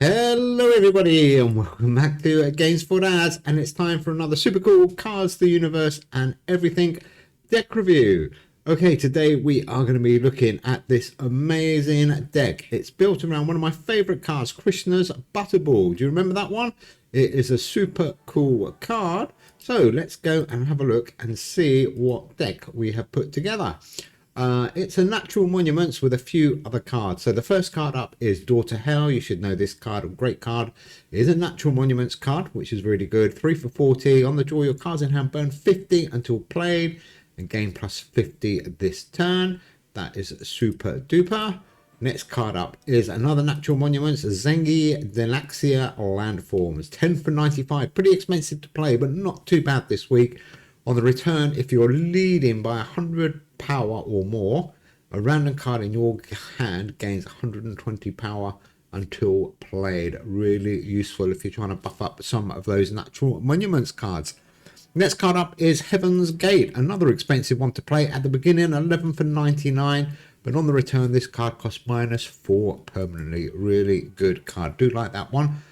Hello everybody and welcome back to Games for Dads, and it's time for another super cool Cards, the Universe and Everything deck review. Okay, today we are going to be looking at this amazing deck. It's built around one of my favorite cards, Krishna's Butterball. Do you remember that one? It is a super cool card. So let's go and have a look and see what deck we have put together. It's a natural monuments with a few other cards. So the first card up is Daughter Hell. You should know this card, a great card. It is a natural monuments card, which is really good. 3 for 40. On the draw, your cards in hand burn 50 until played and gain plus 50 this turn. That is super duper. Next card up is another natural monuments, Zengi Delaxia Landforms. 10 for 95. Pretty expensive to play, but not too bad this week. On the return, if you're leading by 100 power or more, a random card in your hand gains 120 power until played. Really useful if you're trying to buff up some of those natural monuments cards. Next card up is Heaven's Gate, another expensive one to play. At the beginning, 11 for 99, but on the return, this card costs -4 permanently. Really good card. Do like that one.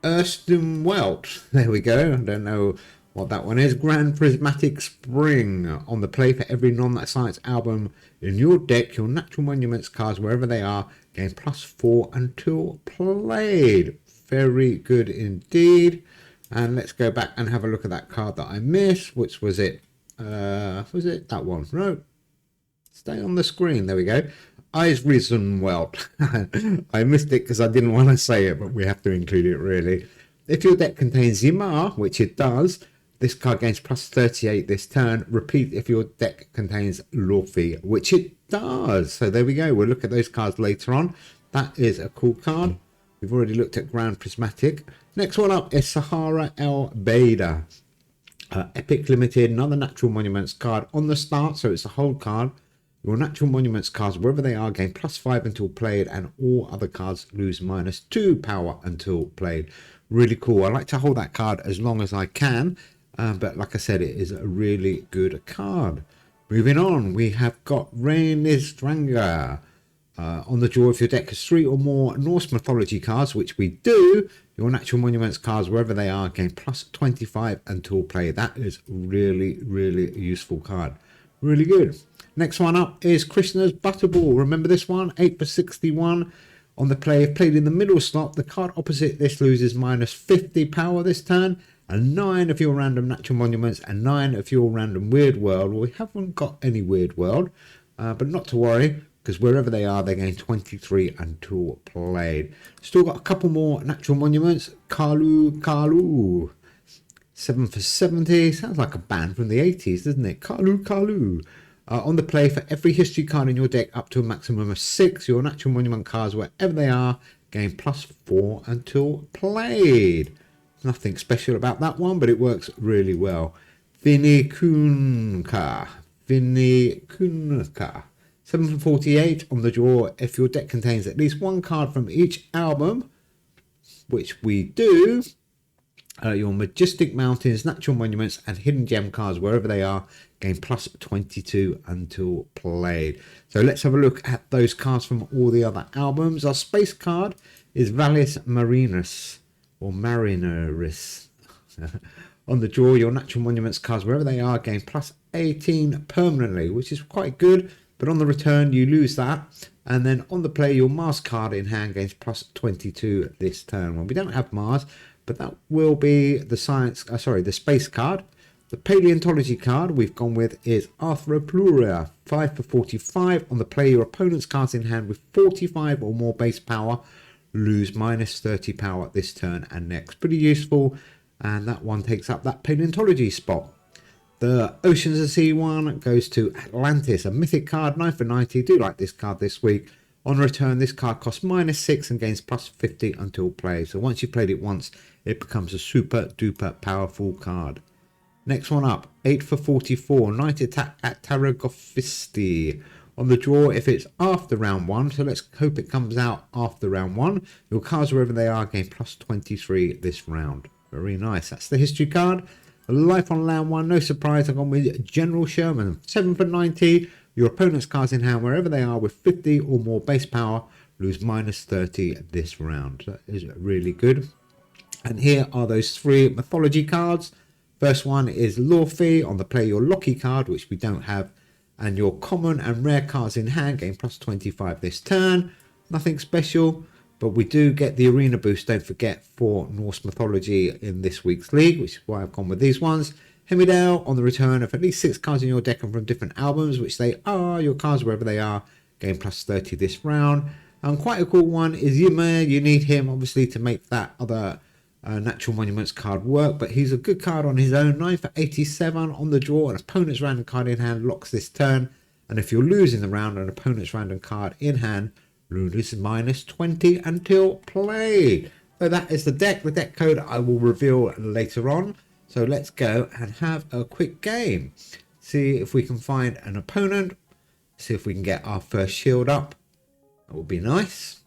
Welt, there we go. I don't know what that one is. Grand Prismatic Spring. On the play, for every non-science album in your deck, your natural monuments cards, wherever they are, gain +4 until played. Very good indeed. And let's go back and have a look at that card that I missed. Which was it? Was it that one? No. Stay on the screen. There we go. Eyes Risen Welt. I missed it because I didn't want to say it, but we have to include it really. If your deck contains Ymar, which it does, this card gains +38 this turn. Repeat if your deck contains Lorfi, which it does. So there we go. We'll look at those cards later on. That is a cool card. We've already looked at Grand Prismatic. Next one up is Sahara El Beida. Epic Limited, another natural monuments card on the start. So it's a hold card. Your natural monuments cards, wherever they are, gain +5 until played, and all other cards lose -2 power until played. Really cool. I like to hold that card as long as I can. But like I said, it is a really good card. Moving on, we have got Reynisdranger. On the draw, if your deck has 3 or more Norse mythology cards, which we do, your natural monuments cards, wherever they are, gain +25 until play. That is really, really useful card. Really good. Next one up is Krishna's Butterball. Remember this one? 8 for 61. On the play, if played in the middle slot, the card opposite this loses -50 power this turn. And 9 of your random natural monuments and 9 of your random weird world. Well, we haven't got any weird world, but not to worry, because wherever they are, they gain 23 until played. Still got a couple more natural monuments. Kalu. 7 for 70. Sounds like a band from the 80s, doesn't it? Kalu. On the play, for every history card in your deck up to a maximum of 6, your natural monument cards, wherever they are, gain +4 until played. Nothing special about that one, but it works really well. Vinikunka. 7 for 48 on the draw. If your deck contains at least one card from each album, which we do, your Majestic Mountains, Natural Monuments, and Hidden Gem cards, wherever they are, gain +22 until played. So let's have a look at those cards from all the other albums. Our space card is Vallis Marinus. Or Marineris. On the draw, your natural monuments cards, wherever they are, gain +18 permanently, which is quite good. But on the return, you lose that. And then on the play, your Mars card in hand gains +22 this turn. Well, we don't have Mars, but that will be the the space card. The paleontology card we've gone with is Arthropluria. 5 for 45. On the play, your opponent's cards in hand with 45 or more base power lose -30 power this turn and next. Pretty useful, and that one takes up that paleontology spot. The Oceans of Sea one goes to Atlantis, a mythic card, 9 for 90. Do like this card this week. On return, this card costs -6 and gains +50 until play. So once you've played it once, it becomes a super duper powerful card. Next one up, 8 for 44. Night Attack at Tarragophisti. On the draw, if it's after round 1, so let's hope it comes out after round 1, your cards, wherever they are, gain +23 this round. Very nice. That's the history card. Life on Land 1, no surprise, I've gone with General Sherman. 7 for 90. Your opponent's cards in hand, wherever they are, with 50 or more base power, lose -30 this round. That is really good. And here are those 3 mythology cards. First one is Lawfee on the play your Locky card, which we don't have, and your common and rare cards in hand gain +25 this turn. Nothing special, but we do get the arena boost, don't forget, for Norse mythology in this week's league, which is why I've gone with these ones. Hemidale on the return of at least 6 cards in your deck and from different albums, which they are your cards wherever they are, gain +30 this round. And quite a cool one is Ymer. You need him obviously to make that other Natural Monuments card work, but he's a good card on his own. 9 for 87 on the draw. An opponent's random card in hand locks this turn, and if you're losing the round, an opponent's random card in hand loses -20 until played. So that is the deck. The deck code I will reveal later on. So let's go and have a quick game. See if we can find an opponent. See if we can get our first shield up. That would be nice.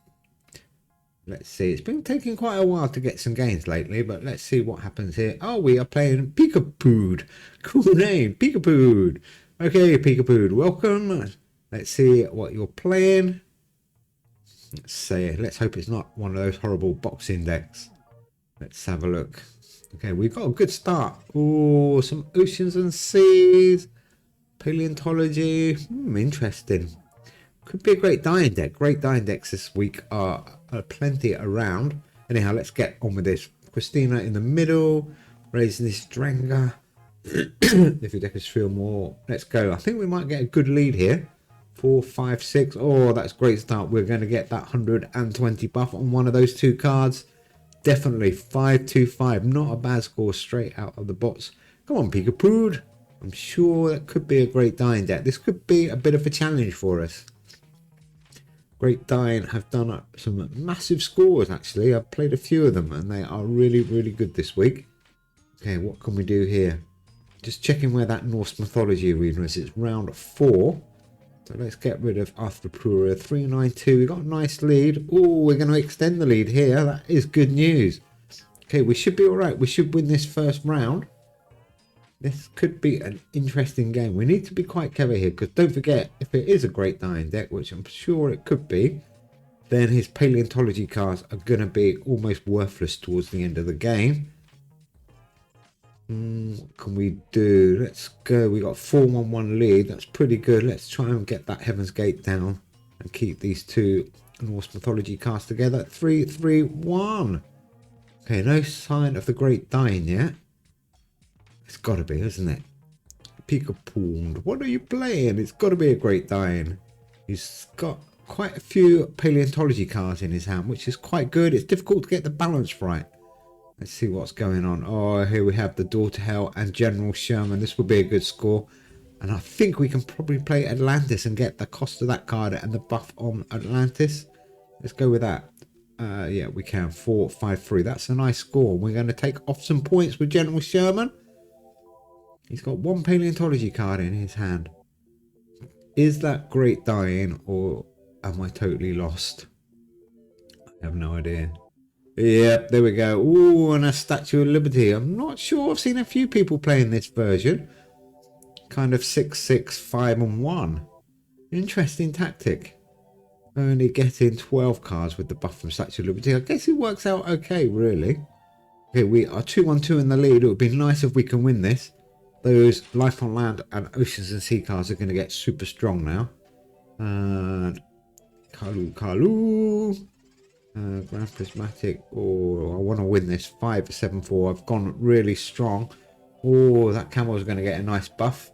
Let's see. It's been taking quite a while to get some gains lately, but let's see what happens here. Oh, we are playing Peekapood. Cool name, Peekapood. Okay, Peekapood, welcome. Let's see what you're playing. Let's see. Let's hope it's not one of those horrible boxing decks. Let's have a look. Okay, we've got a good start. Oh, some oceans and seas. Paleontology. Interesting. Could be a great dying deck. Great dying decks this week are plenty around. Anyhow, let's get on with this. Christina in the middle. Raising this Dranger. If your deck is 3 or more. Let's go. I think we might get a good lead here. 4, 5, 6. Oh, that's a great start. We're going to get that 120 buff on one of those 2 cards. Definitely 5-2-5. Not a bad score straight out of the box. Come on, Peekapood. I'm sure that could be a great dying deck. This could be a bit of a challenge for us. Great Dying have done some massive scores, actually. I've played a few of them, and they are really, really good this week. Okay, what can we do here? Just checking where that Norse mythology arena is. It's round 4. So let's get rid of Arthropura. 392. We got a nice lead. Oh, we're going to extend the lead here. That is good news. Okay, we should be all right. We should win this first round. This could be an interesting game. We need to be quite clever here, because don't forget, if it is a Great Dying deck, which I'm sure it could be, then his paleontology cards are going to be almost worthless towards the end of the game. What can we do? Let's go. We got 4-1-1 lead. That's pretty good. Let's try and get that Heaven's Gate down and keep these 2 Norse mythology cards together. 3-3-1. Okay, no sign of the Great Dying yet. It's got to be, isn't it? Peekapood, what are you playing? It's got to be a Great Dying. He's got quite a few paleontology cards in his hand, which is quite good. It's difficult to get the balance right. Let's see what's going on. Oh, here we have the Daughter Hell and General Sherman. This will be a good score. And I think we can probably play Atlantis and get the cost of that card and the buff on Atlantis. Let's go with that. Yeah, we can. 4-5-3. That's a nice score. We're going to take off some points with General Sherman. He's got 1 paleontology card in his hand. Is that Great Dying, or am I totally lost? I have no idea. Yep, there we go. Ooh, and a Statue of Liberty. I'm not sure. I've seen a few people playing this version. Kind of 6-6-5-1. Interesting tactic. Only getting 12 cards with the buff from Statue of Liberty. I guess it works out okay, really. Okay, we are 2-1-2 in the lead. It would be nice if we can win this. Those Life on Land and Oceans and Sea cards are going to get super strong now. And Kalu. Grand Prismatic. Oh, I want to win this. 5-7-4. I've gone really strong. Oh, that camel is going to get a nice buff.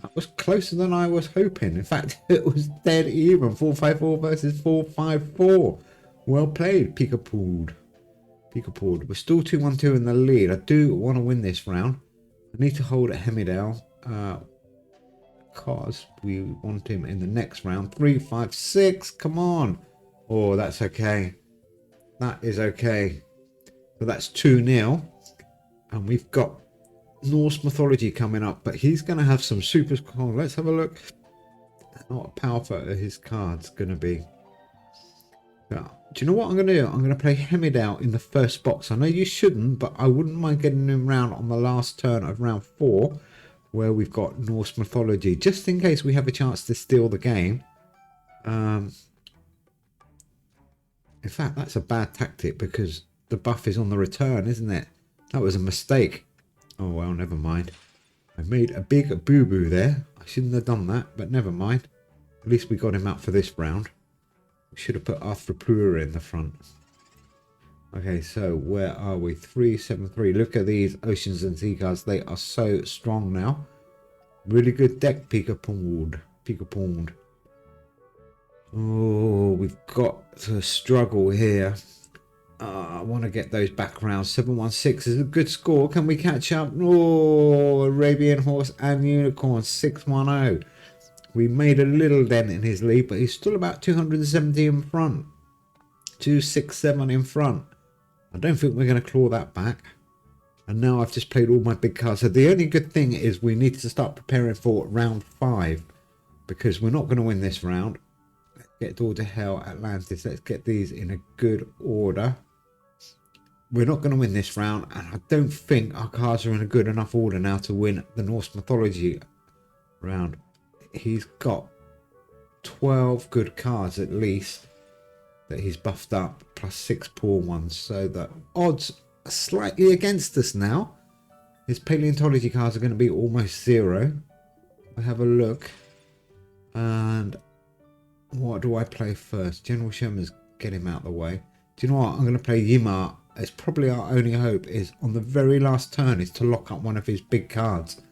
That was closer than I was hoping. In fact, it was dead even. 4-5-4 versus 4-5-4. Well played, Peekapood. Peekapood. We're still 2-1-2 in the lead. I do want to win this round. I need to hold at Hemidale because we want him in the next round. 3-5-6. Come on. Oh, that's okay. That is okay. So that's 2-0. And we've got Norse mythology coming up. But he's going to have some super... Oh, let's have a look. Not powerful are his cards going to be. Yeah. Do you know what I'm going to do? I'm going to play Hemidale in the first box. I know you shouldn't, but I wouldn't mind getting him round on the last turn of round 4, where we've got Norse mythology, just in case we have a chance to steal the game. In fact, that's a bad tactic because the buff is on the return, isn't it? That was a mistake. Oh, well, never mind. I made a big boo-boo there. I shouldn't have done that, but never mind. At least we got him up for this round. We should have put Arthur Pura in the front. Okay, so where are we? 373. Look at these Oceans and Sea cards. They are so strong now. Really good deck, Pika Pond. Oh, we've got to struggle here. I want to get those back rounds. 716 is a good score. Can we catch up? Oh, Arabian Horse and Unicorn. 610. We made a little dent in his lead, but he's still about 270 in front. 267 in front. I don't think we're going to claw that back. And now I've just played all my big cards. So the only good thing is we need to start preparing for round 5. Because we're not going to win this round. Let's get Door to Hell, Atlantis. Let's get these in a good order. We're not going to win this round. And I don't think our cards are in a good enough order now to win the Norse Mythology round. He's got 12 good cards at least that he's buffed up, plus 6 poor ones. So the odds are slightly against us now. His paleontology cards are going to be almost 0. We'll have a look. And what do I play first? General Sherman's get him out of the way. Do you know what? I'm going to play Ymir. It's probably our only hope is on the very last turn is to lock up one of his big cards.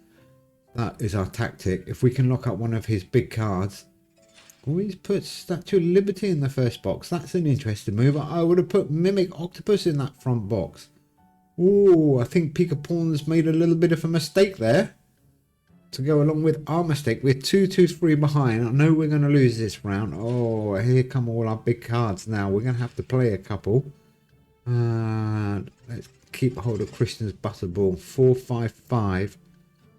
That is our tactic. If we can lock up one of his big cards. Oh, he's put Statue of Liberty in the first box. That's an interesting move. I would have put Mimic Octopus in that front box. Oh, I think Pika Pawn's made a little bit of a mistake there. To go along with our mistake. We're 2-2-3 behind. I know we're going to lose this round. Oh, here come all our big cards now. We're going to have to play a couple. And let's keep hold of Christian's Butterball. 4-5-5.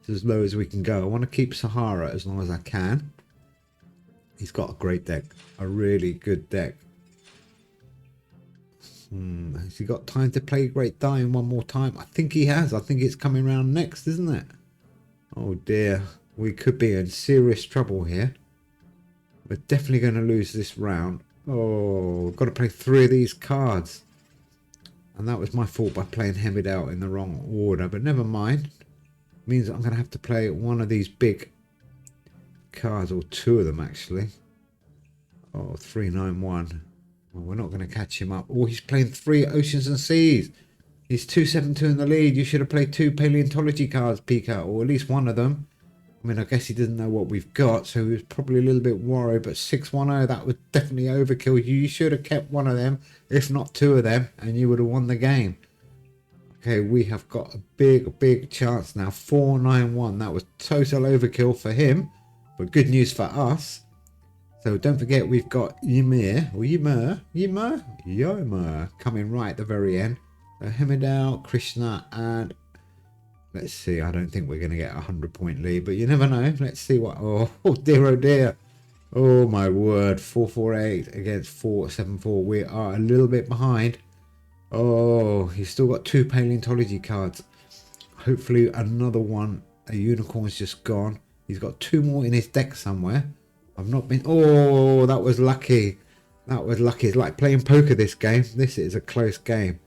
It's as low as we can go. I want to keep Sahara as long as I can. He's got a great deck. A really good deck. Has he got time to play Great Dying one more time? I think he has. I think it's coming round next, isn't it? Oh dear. We could be in serious trouble here. We're definitely going to lose this round. Oh, we've got to play 3 of these cards. And that was my fault by playing Hemid out in the wrong order. But never mind. Means I'm going to have to play one of these big cards, or 2 of them actually. Oh, 391. Well, we're not going to catch him up. Oh, he's playing 3 Oceans and Seas. He's 272 in the lead. You should have played 2 paleontology cards, Pika, or at least one of them. I mean, I guess he doesn't know what we've got, so he was probably a little bit worried. But 610, that was definitely overkill. You should have kept one of them, if not 2 of them, and you would have won the game. Okay, we have got a big chance now. 491. That was total overkill for him, but good news for us. So don't forget, we've got Ymir coming right at the very end. So Hemidal, Krishna, and let's see. I don't think we're going to get a 100-point lead, but you never know. Let's see what. Oh dear, oh dear. Oh my word. 448 against 474. We are a little bit behind. Oh, he's still got 2 paleontology cards. Hopefully another one. A unicorn's just gone. He's got 2 more in his deck somewhere. I've not been. Oh, that was lucky. That was lucky. It's like playing poker, this game. This is a close game.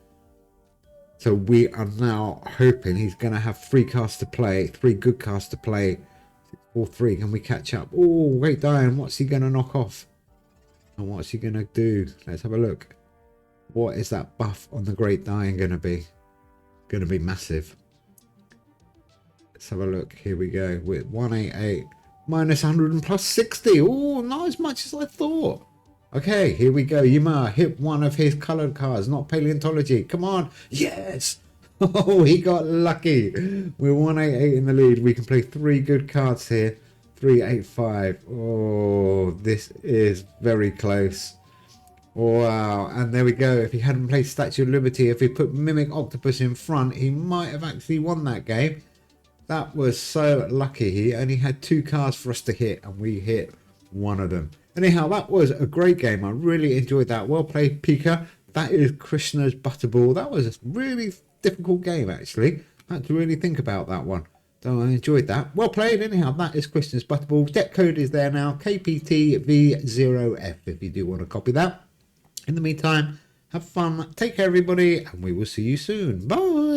So we are now hoping he's going to have 3 cards to play. 3 good cards to play. 4-3. Can we catch up? Oh, Great Dying. What's he going to knock off? And what's he going to do? Let's have a look. What is that buff on the Great Dying going to be? Going to be massive. Let's have a look. Here we go. With 188 minus 100 and plus 60. Oh, not as much as I thought. Okay, here we go. Ymir hit one of his coloured cards, not paleontology. Come on. Yes. Oh, he got lucky. We're 188 in the lead. We can play 3 good cards here. 385. Oh, this is very close. Wow. And there we go. If he hadn't played Statue of Liberty, if he put Mimic Octopus in front, he might have actually won that game. That was so lucky. He only had 2 cards for us to hit, and we hit one of them. Anyhow, that was a great game. I really enjoyed that. Well played, Pika. That is Krishna's Butterball. That was a really difficult game, actually. I had to really think about that one. So I enjoyed that. Well played. Anyhow, that is Krishna's Butterball. Deck code is there now. KPTV0F if you do want to copy that. In the meantime, have fun, take care everybody, and we will see you soon. Bye!